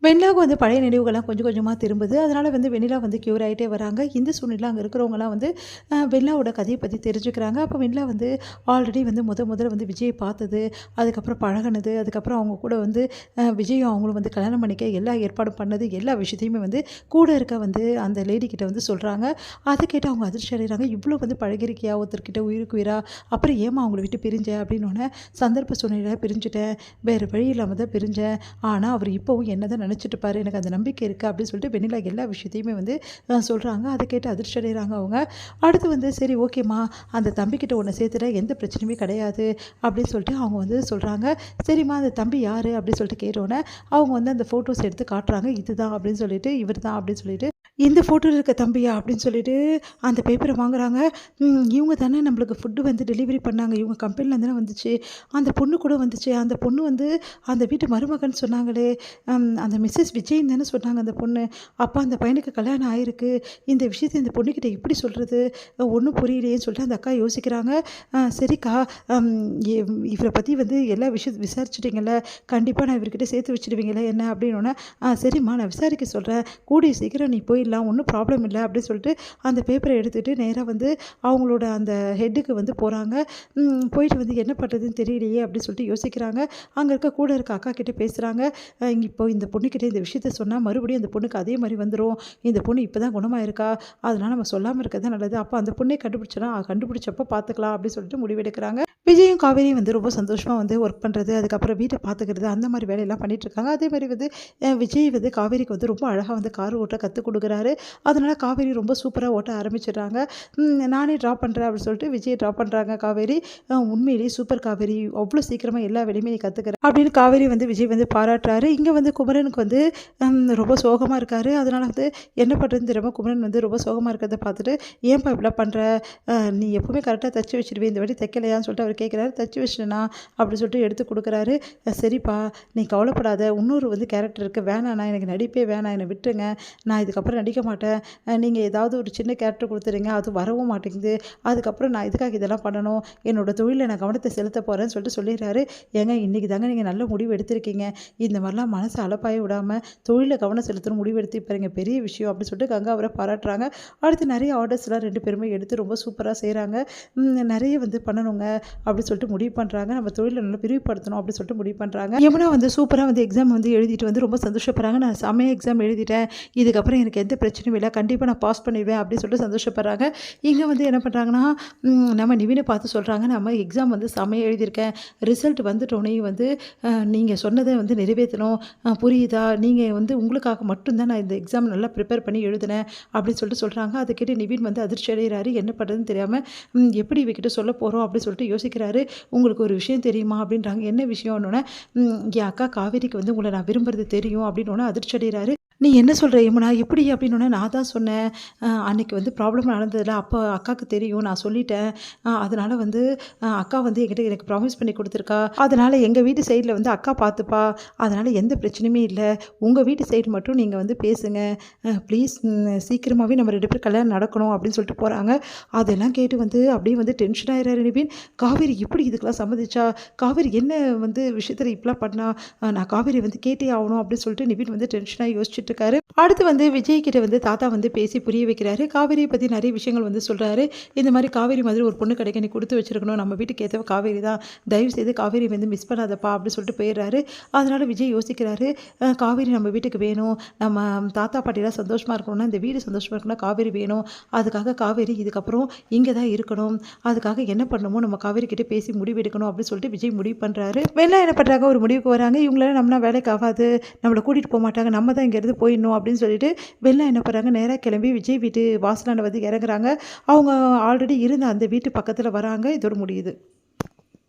வெண்ணிலாவுக்கு வந்து பழைய நினைவுகள்லாம் கொஞ்சம் கொஞ்சமாக திரும்புது. அதனால் வந்து வெண்ணிலா வந்து க்யூர் ஆகிட்டே வராங்க. இந்த சூழ்நிலையில அங்கே இருக்கிறவங்கலாம் வந்து வெண்ணிலாவோட கதையை பற்றி தெரிஞ்சுக்கிறாங்க. அப்போ வெண்ணிலா வந்து ஆல்ரெடி வந்து முதல்ல வந்து விஜயை பார்த்தது, அதுக்கப்புறம் பழகுனது, அதுக்கப்புறம் அவங்க கூட வந்து விஜயும் அவங்களும் வந்து கல்யாணம் பண்ணிக்க எல்லா ஏற்பாடும் பண்ணது, எல்லா விஷயத்தையுமே வந்து கூட இருக்க வந்து அந்த லேடி கிட்ட வந்து சொல்கிறாங்க. அதை கேட்டு அவங்க அதிர்ச்சி அடைகிறாங்க. இவ்வளோ வந்து பழகிருக்கியா ஒருத்தர்கிட்ட உயிருக்கு உயிரா, அப்புறம் ஏமா அவங்கள விட்டு பிரிஞ்ச அப்படின்னோடனே, சந்தர்ப்ப சூழ்நிலையில பிரிஞ்சுட்டேன், வேறு வழி இல்லாமல் தான் பிரிஞ்சேன். ஆனால் அவர் இப்போவும் என்ன தான் நினச்சிட்டு பாரு, எனக்கு அந்த நம்பிக்கை இருக்குது அப்படின்னு சொல்லிட்டு வெண்ணிலா எல்லா விஷயத்தையுமே வந்து சொல்கிறாங்க. அதை கேட்டு அதிர்ச்சி அடைகிறாங்க அவங்க. அடுத்து வந்து சரி ஓகேம்மா, அந்த தம்பிக்கிட்ட ஒன்று சேர்த்துட எந்த பிரச்சனையுமே கிடையாது அப்படின்னு சொல்லிட்டு அவங்க வந்து சொல்கிறாங்க. சரிம்மா அந்த தம்பி யார் அப்படின்னு சொல்லிட்டு கேட்டோன்னே அவங்க வந்து அந்த ஃபோட்டோஸ் எடுத்து காட்டுறாங்க. இதுதான் அப்படின்னு சொல்லிட்டு, இவர் தான் அப்படின்னு சொல்லிட்டு, இந்த ஃபோட்டோவில் இருக்க தம்பியா அப்படின்னு சொல்லிட்டு அந்த பேப்பரை வாங்குறாங்க. இவங்க தானே நம்மளுக்கு ஃபுட்டு வந்து டெலிவரி பண்ணாங்க, இவங்க கம்பெனிலேருந்து தானே வந்துச்சு, அந்த பொண்ணு கூட வந்துச்சு, அந்த பொண்ணு வந்து அந்த வீட்டு மருமகன் சொன்னாங்களே, அந்த மிஸ்ஸஸ் விஜய்ன்னு தானே சொன்னாங்க அந்த பொண்ணு. அப்போ அந்த பையனுக்கு கல்யாணம் ஆயிருக்கு. இந்த விஷயத்தை இந்த பொண்ணுக்கிட்ட எப்படி சொல்கிறது, ஒன்றும் புரியலையேன்னு சொல்லிட்டு அந்த அக்கா யோசிக்கிறாங்க. சரிக்கா, இவரை பற்றி வந்து எல்லா விஷயத்தையும் விசாரிச்சிட்டிங்கல்ல, கண்டிப்பாக நான் இவர்கிட்ட சேர்த்து வச்சுடுவீங்களே என்ன அப்படின்னோடனே, சரிம்மா நான் விசாரிக்க சொல்கிறேன், கூடிய சீக்கிரம் நீ போயிடலாம், ஒன்றும் ப்ராப்ளம் இல்லை அப்படின்னு சொல்லிட்டு அந்த பேப்பரை எடுத்துகிட்டு நேராக வந்து அவங்களோட அந்த ஹெட்டுக்கு வந்து போகிறாங்க. போயிட்டு வந்து என்ன பண்ணுறதுன்னு தெரியலையே அப்படின்னு சொல்லிட்டு யோசிக்கிறாங்க. அங்கே இருக்க கூட இருக்க அக்கா கிட்டே பேசுகிறாங்க. இப்போ இந்த பொண்ணுக்கிட்ட இந்த விஷயத்த சொன்னால் மறுபடியும் அந்த பொண்ணுக்கு அதே மாதிரி வந்துடும், இந்த பொண்ணு இப்போ தான் குணமாயிருக்கா, அதனால் நம்ம சொல்லாமல் இருக்கிறது தான் நல்லது, அப்போ அந்த பொண்ணே கண்டுபிடிச்சப்போ பார்த்துக்கலாம் அப்படின்னு சொல்லிட்டு முடிவெடுக்கிறாங்க. விஜயும் காவேரியும் வந்து ரொம்ப சந்தோஷமாக வந்து ஒர்க் பண்ணுறது, அதுக்கப்புறம் வீட்டை பார்த்துக்கிறது, அந்த மாதிரி வேலையெல்லாம் பண்ணிகிட்ருக்காங்க. அதே மாதிரி வந்து விஜய் வந்து காவேரிக்கு வந்து ரொம்ப அழகாக வந்து கார் ஓட்ட கற்றுக் கொடுக்குறாரு. அதனால் காவேரி ரொம்ப சூப்பராக ஓட்ட ஆரம்பிச்சிடுறாங்க. நானே ட்ராப் பண்ணுறேன் அப்படின்னு சொல்லிட்டு விஜயை ட்ராப் பண்ணுறாங்க காவேரி. உண்மையிலேயே சூப்பர் காவேரி, அவ்வளோ சீக்கிரமாக எல்லா வேலையுமே நீ கற்றுக்கிற அப்படின்னு காவேரி வந்து விஜய் வந்து பாராட்டுறாரு. இங்கே வந்து குமரனுக்கு வந்து ரொம்ப சோகமாக இருக்கார். அதனால் வந்து என்ன பண்ணுறதுன்னு தெரியாமல் குமரன் வந்து ரொம்ப சோகமாக இருக்கிறத பார்த்துட்டு, ஏன்ப்பா இப்படிலாம் பண்ணுற, நீ எப்போவுமே கரெக்டாக தைச்சி வச்சுடுவேன், இந்த வாட்டி தைக்கலையான்னு சொல்லிட்டு அவர் கேட்குறாரு. தைச்சி வச்சுட்டேனா அப்படின்னு சொல்லிட்டு எடுத்து கொடுக்குறாரு. சரிப்பா நீ கவலைப்படாத, இன்னொரு வந்து கேரக்டர் இருக்குது, வேணாண்ணா எனக்கு நடிப்பே வேணாம், என்னை விட்டுருங்க, நான் இதுக்கப்புறம் நடிக்க மாட்டேன், நீங்கள் ஏதாவது ஒரு சின்ன கேரக்டர் கொடுத்துருங்க, அது வரவும் மாட்டேங்குது, அதுக்கப்புறம் நான் இதுக்காக இதெல்லாம் பண்ணணும், என்னோடய தொழிலில் நான் கவனத்தை செலுத்த போகிறேன்னு சொல்லிட்டு சொல்லிடுறாரு. ஏங்க இன்றைக்கி தாங்க நீங்கள் நல்ல முடிவு எடுத்திருக்கீங்க, இந்த மாதிரிலாம் மனசை அலப்பாய விடாமல் தொழிலில் கவனம் செலுத்தணும் முடிவு எடுத்து பாருங்க, பெரிய விஷயம் அப்படின்னு சொல்லிட்டு கங்கா அவரை பாராட்டுறாங்க. அடுத்து நிறைய ஆர்டர்ஸ்லாம் 2 பேருமே எடுத்து ரொம்ப சூப்பராக செய்கிறாங்க. நிறைய வந்து பண்ணணுங்க அப்படின்னு சொல்லிட்டு முடிவு பண்ணுறாங்க. நம்ம தொழிலை நல்லா விரிவுபடுத்தணும் அப்படின்னு சொல்லிட்டு முடிவு பண்ணுறாங்க. யமுனா வந்து சூப்பராக வந்து எக்ஸாம் வந்து எழுதிட்டு வந்து ரொம்ப சந்தோஷப்படுறாங்க. நான் செம்மையாக எக்ஸாம் எழுதிட்டேன், இதுக்கப்புறம் எனக்கு எந்த பிரச்சனையும் இல்லை, கண்டிப்பாக நான் பாஸ் பண்ணிடுவேன் அப்படின்னு சொல்லிட்டு சந்தோஷப்படுறாங்க. இங்கே வந்து என்ன பண்ணுறாங்கன்னா, நம்ம நிவினை பார்த்து சொல்கிறாங்க, நம்ம எக்ஸாம் வந்து செம்மையாக எழுதியிருக்கேன், ரிசல்ட் வந்துட்டோன்னே வந்து நீங்கள் சொன்னதை வந்து நிறைவேற்றணும், புரியுதா, நீங்கள் வந்து உங்களுக்காக மட்டும்தான் நான் இந்த எக்ஸாம் நல்லா ப்ரிப்பேர் பண்ணி எழுதினேன் அப்படின்னு சொல்லிட்டு சொல்கிறாங்க. அதை கேட்டு நிவின் வந்து அதிர்ச்சி அடைகிறாரு. என்ன பண்ணுறதுன்னு தெரியாமல் எப்படி இவகிட்ட சொல்ல போகிறோம் அப்படின்னு சொல்லிட்டு யோசிக்கிறாரு. உங்களுக்கு ஒரு விஷயம் தெரியுமா அப்படின்றாங்க. என்ன விஷயம்னோடனே, என் அக்கா காவேரிக்கு வந்து உங்களை நான் விரும்புறது தெரியும் அப்படின்னோடனே அதிர்ச்சி அடைகிறாரு. நீ என்ன சொல்கிற யமுனா, எப்படி அப்படின்னோடனே, நான் தான் சொன்னேன், அன்றைக்கி வந்து ப்ராப்ளம் நடந்ததில்ல, அப்போ அக்காவுக்கு தெரியும், நான் சொல்லிட்டேன், அதனால் வந்து அக்கா வந்து என்கிட்ட எனக்கு ப்ராமிஸ் பண்ணி கொடுத்துருக்கா, அதனால் எங்கள் வீட்டு சைடில் வந்து அக்கா பார்த்துப்பா, அதனால் எந்த பிரச்சனையுமே இல்லை, உங்கள் வீட்டு சைடு மட்டும் நீங்கள் வந்து பேசுங்க ப்ளீஸ், சீக்கிரமாகவே நம்ம 2 பேர் கல்யாணம் நடக்கணும் அப்படின்னு சொல்லிட்டு போகிறாங்க. அதெல்லாம் கேட்டு வந்து அப்படியே வந்து டென்ஷன் ஆகிறாரு நிவின். காவேரி இப்படி இதுக்கெல்லாம் சம்மதிச்சா, காவேரி என்ன வந்து விஷயத்தில் இப்படிலாம் பண்ணா, நான் காவேரி வந்து கேட்டே ஆகணும் அப்படின்னு சொல்லிட்டு நிவின் வந்து டென்ஷனாக யோசிச்சுட்டு இருக்காரு. அடுத்து வந்து விஜய் கிட்ட வந்து தாத்தா வந்து பேசி புரிய வைக்கிறாரு. காவேரியை பற்றி நிறைய விஷயங்கள் வந்து சொல்கிறாரு. இந்த மாதிரி காவேரி மாதிரி ஒரு பொண்ணு கிடைக்க நீ கொடுத்து வச்சிருக்கணும், நம்ம வீட்டுக்கு ஏற்றவ காவேரி தான், தயவு செய்து காவேரி வந்து மிஸ் பண்ணாதப்பா அப்படின்னு சொல்லிட்டு போயிடுறாரு. அதனால் விஜய் யோசிக்கிறாரு, காவேரி நம்ம வீட்டுக்கு வேணும், நம்ம தாத்தா பாட்டிலாம் சந்தோஷமாக இருக்கணும்னா, இந்த வீடு சந்தோஷமாக இருக்கணும்னா காவேரி வேணும், அதுக்காக காவேரி இதுக்கப்புறம் இங்கே தான் இருக்கணும், அதுக்காக என்ன பண்ணணுமோ நம்ம காவேரி கிட்டே பேசி முடிவு எடுக்கணும் அப்படின்னு சொல்லிட்டு விஜய் முடிவு பண்ணுறாரு. வெள்ளம் என்ன பண்ணுறாங்க, ஒரு முடிவுக்கு வராங்க, இவங்களால நம்மளா வேலைக்கு ஆகாது, நம்மளை கூட்டிகிட்டு போக மாட்டாங்க, நம்ம தான் இங்கேருந்து போயிடணும் அப்படின்னு சொல்லிட்டு வெள்ளம் என்ன பண்ணுறாங்க, நேராக கிளம்பி விஜய் வீட்டு வாசலாண்ட வந்து இறங்குறாங்க. அவங்க ஆல்ரெடி இருந்த அந்த வீட்டு பக்கத்தில் வராங்க. இதோடு முடியுது.